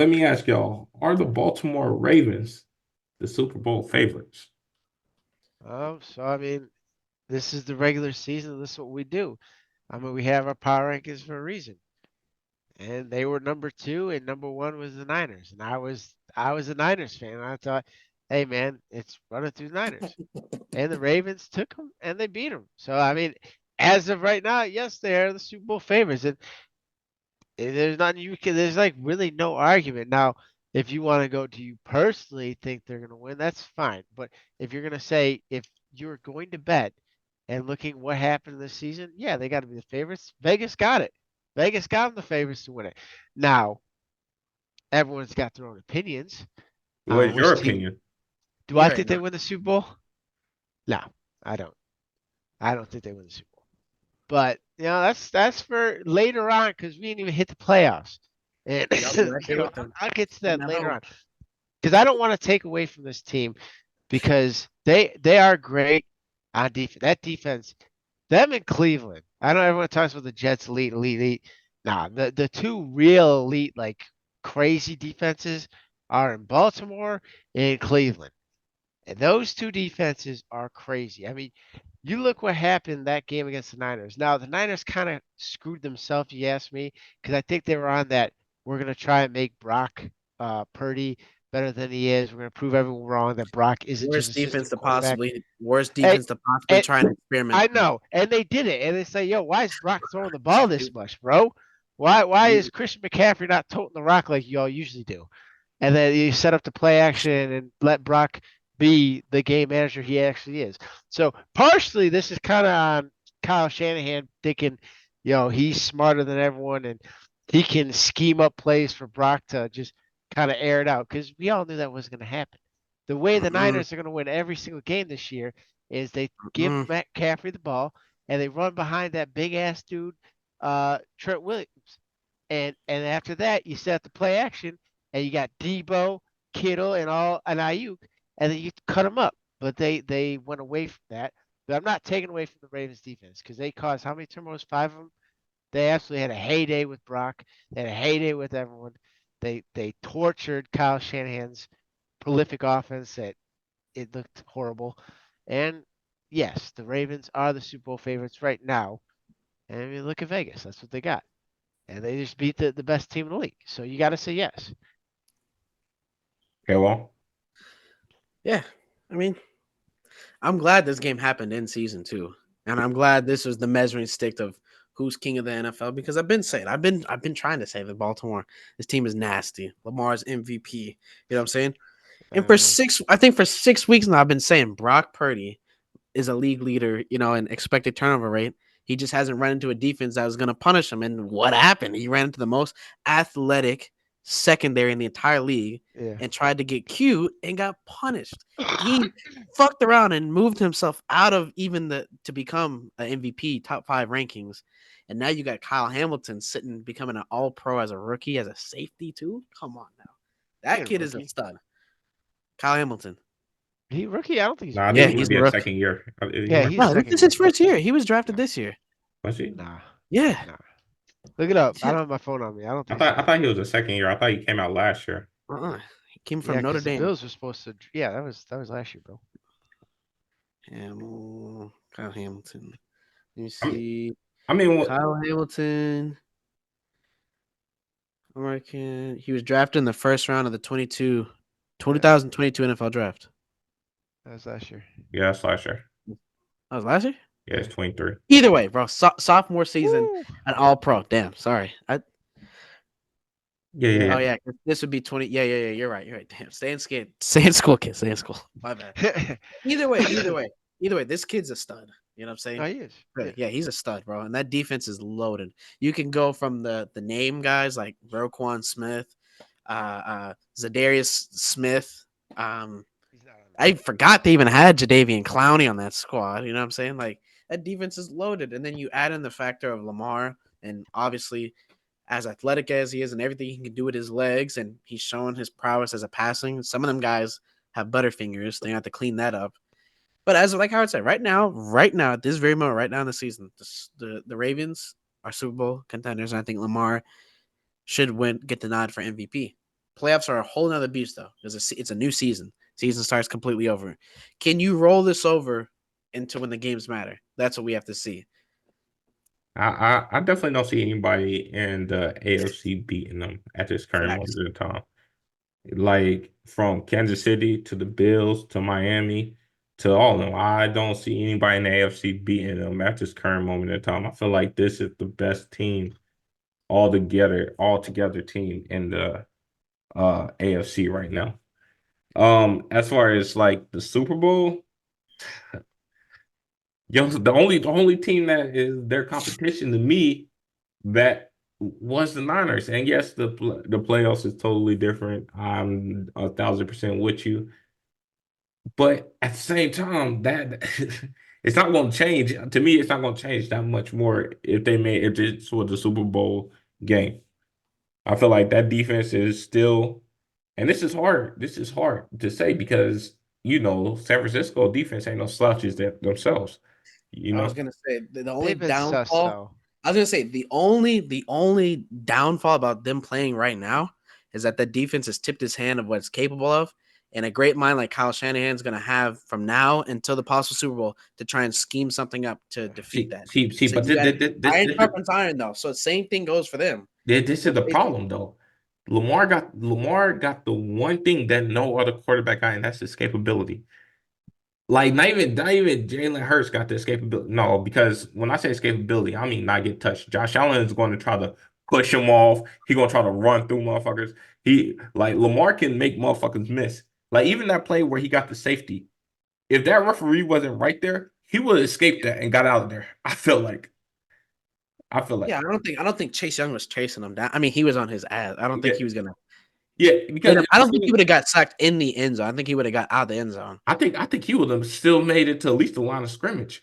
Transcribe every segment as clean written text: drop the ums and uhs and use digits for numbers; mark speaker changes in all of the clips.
Speaker 1: Let me ask y'all, are the Baltimore Ravens the Super Bowl favorites?
Speaker 2: So I mean, this is the regular season. This is what we do. I mean, we have our power rankings for a reason. And they were number two, and number one was the Niners. And I was a Niners fan. And I thought, hey man, it's running through the Niners. And the Ravens took them and they beat them. So I mean, as of right now, yes, they are the Super Bowl favorites. And there's not you can there's like really no argument. Now, if you want to go, do you personally think they're gonna win? That's fine. But if you're gonna say if you're going to bet and looking what happened this season, yeah, they got to be the favorites. Vegas got it. Vegas got them the favorites to win it. Now, everyone's got their own opinions
Speaker 1: What
Speaker 2: on
Speaker 1: is your
Speaker 2: which team.
Speaker 1: opinion?
Speaker 2: Do
Speaker 3: You
Speaker 2: I
Speaker 3: already
Speaker 2: think
Speaker 3: know.
Speaker 2: they win the Super Bowl? No, I don't. I don't think they win the Super Bowl. But that's for later on because we didn't even hit the playoffs. And
Speaker 3: Yeah, I'll be right there with
Speaker 2: I'll,
Speaker 3: them.
Speaker 2: I'll get to
Speaker 3: Hitting
Speaker 2: that
Speaker 3: that
Speaker 2: later
Speaker 3: hoe.
Speaker 2: on because I don't want to take away from this team because they are great on defense. That defense, them in Cleveland. I know everyone talks about the Jets elite. Nah, the two real elite like crazy defenses are in Baltimore and Cleveland. And those two defenses are crazy. I mean, you look what happened in that game against the Niners. Now, the Niners kind of screwed themselves, if you ask me, because I think they were on that. We're going to try and make Brock Purdy better than he is. We're going to prove everyone wrong that Brock isn't just a system quarterback.
Speaker 3: Worst
Speaker 2: And,
Speaker 3: defense to possibly
Speaker 2: and
Speaker 3: try and experiment.
Speaker 2: I know. And they did it. And they say, yo, why is Brock throwing the ball this much, bro? Why is Christian McCaffrey not toting the rock like y'all usually do? And then you set up the play action and let Brock be the game manager he actually is. So partially, this is kind of on Kyle Shanahan thinking, he's smarter than everyone and he can scheme up plays for Brock to just kind of air it out because we all knew that was going to happen. The way the
Speaker 3: Mm-mm,
Speaker 2: Niners are going to win every single game this year is they give
Speaker 3: mm-mm.
Speaker 2: Matt Caffrey the ball and they run behind that big ass dude, Trent Williams. And after that, you set the play action and you got Debo, Kittle, and Ayuk, and then you cut them up. But they went away from that. But I'm not taking away from the Ravens defense because they caused how many turnovers? Five of them. They absolutely had a heyday with Brock. They had a heyday with everyone. They tortured Kyle Shanahan's prolific offense. That it looked horrible. And yes, the Ravens are the Super Bowl favorites right now. And I mean, look at Vegas. That's what they got. And they just beat the best team in the league. So you got to say yes.
Speaker 1: Okay, well,
Speaker 3: Yeah, I mean, I'm glad this game happened in season two, and I'm glad this was the measuring stick of who's king of the NFL because I've been trying to say that Baltimore, this team is nasty. Lamar's MVP. You know what I'm saying? And
Speaker 2: Uh,
Speaker 3: I think for 6 weeks now, I've been saying Brock Purdy is a league leader, in expected turnover rate. He just hasn't run into a defense that was going to punish him. And what happened? He ran into the most athletic secondary in the entire league
Speaker 2: yeah.
Speaker 3: and tried to get cute and got punished. He fucked around and moved himself out of even the to become an MVP top 5 rankings. And now you got Kyle Hamilton sitting becoming an all pro as a rookie, as a safety too. Come on now.
Speaker 2: He
Speaker 3: That
Speaker 2: a
Speaker 3: kid is a
Speaker 2: rookie.
Speaker 3: stud. Kyle Hamilton.
Speaker 2: He rookie? I don't think he's a
Speaker 1: no, I
Speaker 2: rookie
Speaker 1: think
Speaker 3: Yeah,
Speaker 1: he
Speaker 2: yet.
Speaker 1: might
Speaker 3: he's a
Speaker 1: be a
Speaker 3: rookie.
Speaker 1: second year. He
Speaker 2: Yeah,
Speaker 1: might
Speaker 2: he's
Speaker 1: be,
Speaker 3: No, this
Speaker 2: second
Speaker 3: is his
Speaker 2: year.
Speaker 3: first year. He was drafted
Speaker 2: No,
Speaker 3: this year.
Speaker 1: was he?
Speaker 2: nah,
Speaker 3: Yeah.
Speaker 2: nah. Look it up. I
Speaker 3: Yeah.
Speaker 2: don't have my phone on me. I don't
Speaker 1: I
Speaker 2: think so.
Speaker 1: thought I thought he was a second year. I thought he came out last year.
Speaker 3: He came
Speaker 2: Yeah,
Speaker 3: from Notre
Speaker 2: because the
Speaker 3: Dame.
Speaker 2: Bills were supposed to. Yeah, that was last year, bro.
Speaker 3: Kyle Hamilton. Let me
Speaker 1: I mean,
Speaker 3: see.
Speaker 1: I mean,
Speaker 3: Kyle Hamilton, American. He was drafted in the first round of the
Speaker 2: Yeah,
Speaker 3: 2022 NFL draft.
Speaker 2: that was last year.
Speaker 1: yeah, that's last year.
Speaker 3: That was last year?
Speaker 1: Yeah, it's
Speaker 2: Yeah.
Speaker 1: 23.
Speaker 3: Either way, bro. Sophomore season,
Speaker 2: Woo.
Speaker 3: an all pro. Damn, sorry.
Speaker 1: Yeah, yeah,
Speaker 3: Oh,
Speaker 1: yeah.
Speaker 3: yeah. This would be 20. Yeah. You're right. You're right. Damn. Stay in school. Stay in school, kid. Stay in school. My bad. Either way, either way, either way, this kid's a stud. You know what I'm
Speaker 2: No,
Speaker 3: saying?
Speaker 2: he is.
Speaker 3: Really,
Speaker 2: Yeah.
Speaker 3: yeah, he's a stud, bro. And that defense is loaded. You can go from the name guys like Roquan Smith, Zadarius Smith. Um,
Speaker 2: He's not on
Speaker 3: I forgot they even had Jadavian Clowney on that squad. You know what I'm saying? Like that defense is loaded, and then you add in the factor of Lamar, and obviously as athletic as he is and everything he can do with his legs, and he's showing his prowess as a passing. Some of them guys have butterfingers. They have to clean that up. But as like Howard said, right now, at this very moment, right now in the season, the Ravens are Super Bowl contenders, and I think Lamar should get the nod for MVP. Playoffs are a whole nother beast though, because it's a new season. Season starts completely over. Can you roll this over into when the games matter? That's what we have to see.
Speaker 1: I definitely don't see anybody in the AFC beating them at this current
Speaker 3: Facts.
Speaker 1: moment in time. Like from Kansas City to the Bills to Miami to all of them, I don't see anybody in the AFC beating them at this current moment in time. I feel like this is the best team all together team in the AFC right now. As far as like the Super Bowl, yo, the only team that is their competition to me that was the Niners. And yes, the playoffs is totally different. I'm 1,000% with you. But at the same time, that it's not going to change. To me, it's not going to change that much more if this was the Super Bowl game. I feel like that defense is still, and this is hard. This is hard to say because San Francisco defense ain't no slouches themselves. You
Speaker 3: I
Speaker 1: know,
Speaker 3: was gonna say the only
Speaker 2: They've been sus
Speaker 3: downfall.
Speaker 2: though.
Speaker 3: I was gonna say the only downfall about them playing right now is that the defense has tipped his hand of what it's capable of, and a great mind like Kyle Shanahan's gonna have from now until the possible Super Bowl to try and scheme something up to defeat that. So
Speaker 1: but
Speaker 3: you got iron sharpens iron though. So same thing goes for them.
Speaker 1: this
Speaker 3: So
Speaker 1: is the
Speaker 3: basically,
Speaker 1: problem though. Lamar got the one thing that no other quarterback got, and that's escapability. Like not even Jalen Hurts got the escapability. No, because when I say escapability, I mean not get touched. Josh Allen is going to try to push him off. He gonna try to run through motherfuckers. He like Lamar can make motherfuckers miss. Like even that play where he got the safety. If that referee wasn't right there, he would have escaped that and got out of there. I feel like. I feel
Speaker 3: yeah,
Speaker 1: like.
Speaker 3: I don't think Chase Young was chasing him down. I mean, he was on his ass. I don't think
Speaker 1: Yeah,
Speaker 3: he was gonna
Speaker 1: yeah,
Speaker 3: get
Speaker 1: because
Speaker 3: him. I don't think he would have got sacked in the end zone. I think he would have got out of the end zone.
Speaker 1: I think he would have still made it to at least the line of scrimmage.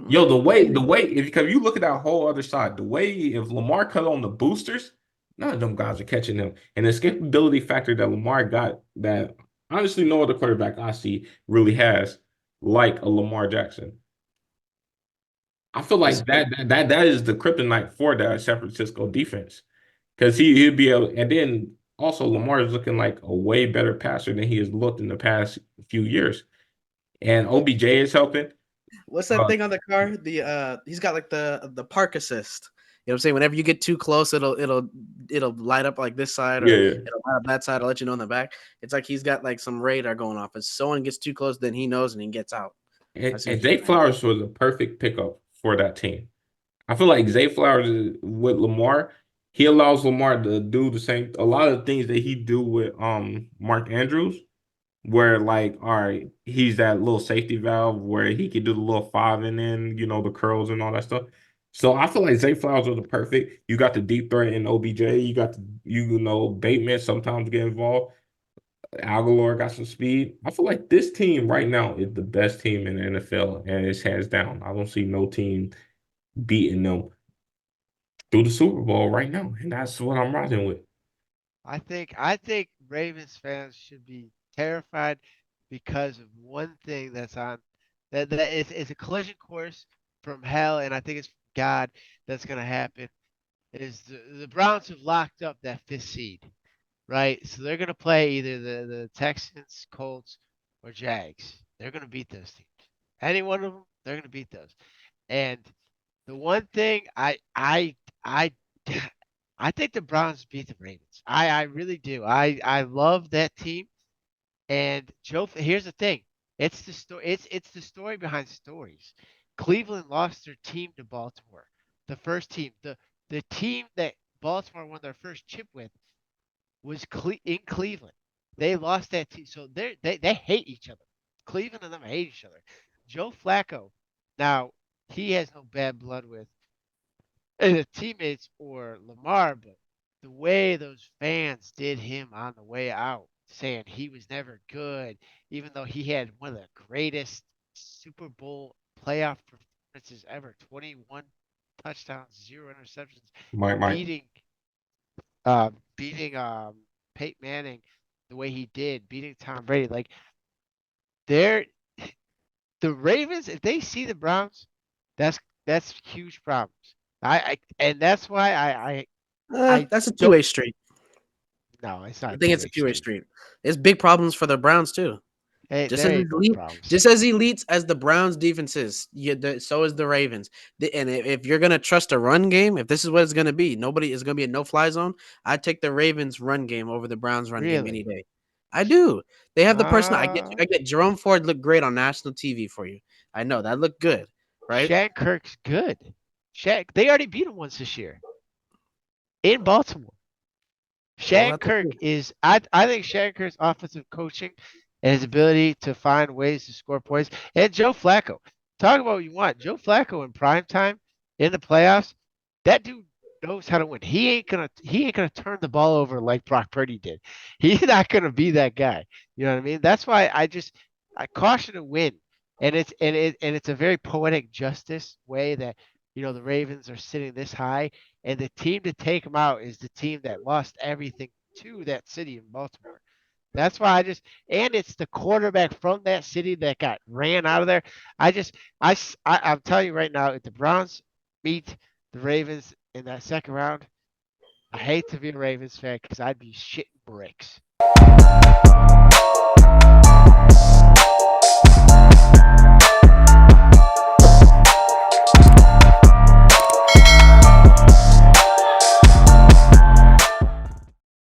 Speaker 1: Yo,
Speaker 3: Mm,
Speaker 1: the way, if because you look at that whole other side, the way if Lamar cut on the boosters, none of them guys are catching him. And the escapability factor that Lamar got, that honestly no other quarterback I see really has, like a Lamar Jackson. I feel
Speaker 3: This
Speaker 1: like that is the kryptonite for that San Francisco defense because he'd be able, and then also Lamar is looking like a way better passer than he has looked in the past few years, and OBJ is helping.
Speaker 3: What's that
Speaker 1: Uh,
Speaker 3: thing on the car? He's got like the park assist. You know what I'm saying? Whenever you get too close, it'll light up like this side or
Speaker 1: yeah,
Speaker 3: it'll light up that side. I'll let you know in the back. It's like he's got like some radar going off. If someone gets too close, then he knows and he gets out.
Speaker 1: and,
Speaker 3: That's
Speaker 1: and
Speaker 3: usually
Speaker 1: Zay Flowers was a perfect pickup for that team. I feel like Zay Flowers with Lamar, he allows Lamar to do the same a lot of the things that he do with Mark Andrews, where like, all right, he's that little safety valve where he could do the little five and then, the curls and all that stuff. So I feel like Zay Flowers was the perfect. You got the deep threat in OBJ. You got Bateman sometimes get involved. Aguilar got some speed. I feel like this team right now is the best team in the NFL, and it's hands down. I don't see no team beating them through the Super Bowl right now, and that's what I'm riding with.
Speaker 2: I think Ravens fans should be terrified because of one thing that's on that is a collision course from hell, and I think it's God that's gonna happen. Is the Browns have locked up that fifth seed, right? So they're gonna play either the Texans, Colts, or Jags. They're gonna beat those teams. Any one of them, they're gonna beat those. And the one thing I I think the Browns beat the Ravens. I really do. I love that team. And Joe, here's the thing. It's the story. It's the story behind stories. Cleveland lost their team to Baltimore. The first team, the team that Baltimore won their first chip with was in Cleveland. They lost that team, so they hate each other. Cleveland and them hate each other. Joe Flacco, now he has no bad blood with the teammates or Lamar, but the way those fans did him on the way out, saying he was never good, even though he had one of the greatest Super Bowl playoff performances ever, 21 touchdowns, 0 interceptions,
Speaker 1: Mike,
Speaker 2: beating beating Peyton Manning the way he did, beating Tom Brady. Like they're the Ravens, if they see the Browns, that's that's huge problems. And that's why I
Speaker 3: That's a
Speaker 2: don't
Speaker 3: two-way street.
Speaker 2: No, it's not
Speaker 3: I
Speaker 2: a
Speaker 3: think it's a
Speaker 2: two-way
Speaker 3: two-way
Speaker 2: street.
Speaker 3: street. It's big problems for the Browns too.
Speaker 2: Hey,
Speaker 3: Just
Speaker 2: there
Speaker 3: as
Speaker 2: ain't no
Speaker 3: elite,
Speaker 2: problems.
Speaker 3: just as elite as the Browns defense is, so is the Ravens. And if you're gonna trust a run game, if this is what it's gonna be, nobody is gonna be a no-fly zone. I'd take the Ravens run game over the Browns run game any
Speaker 2: Really?
Speaker 3: day. I do. They have the person. I get.
Speaker 2: Uh,
Speaker 3: I get Jerome Ford look great on national TV for you. I know that looked good, right?
Speaker 2: Kirk's good. They already beat him once this year in Baltimore.
Speaker 3: We'll
Speaker 2: Shan
Speaker 3: have to
Speaker 2: Kirk
Speaker 3: see.
Speaker 2: is I think Shan Kirk's offensive coaching and his ability to find ways to score points. And Joe Flacco. Talk about what you want. Joe Flacco in prime time in the playoffs, that dude knows how to win. He ain't gonna turn the ball over like Brock Purdy did. He's not gonna be that guy. You know what I mean? That's why I caution a win. And it's a very poetic justice way that the Ravens are sitting this high, and the team to take them out is the team that lost everything to that city in Baltimore. That's why and it's the quarterback from that city that got ran out of there. I'm telling you right now, if the Browns beat the Ravens in that second round, I hate to be a Ravens fan because I'd be shitting bricks.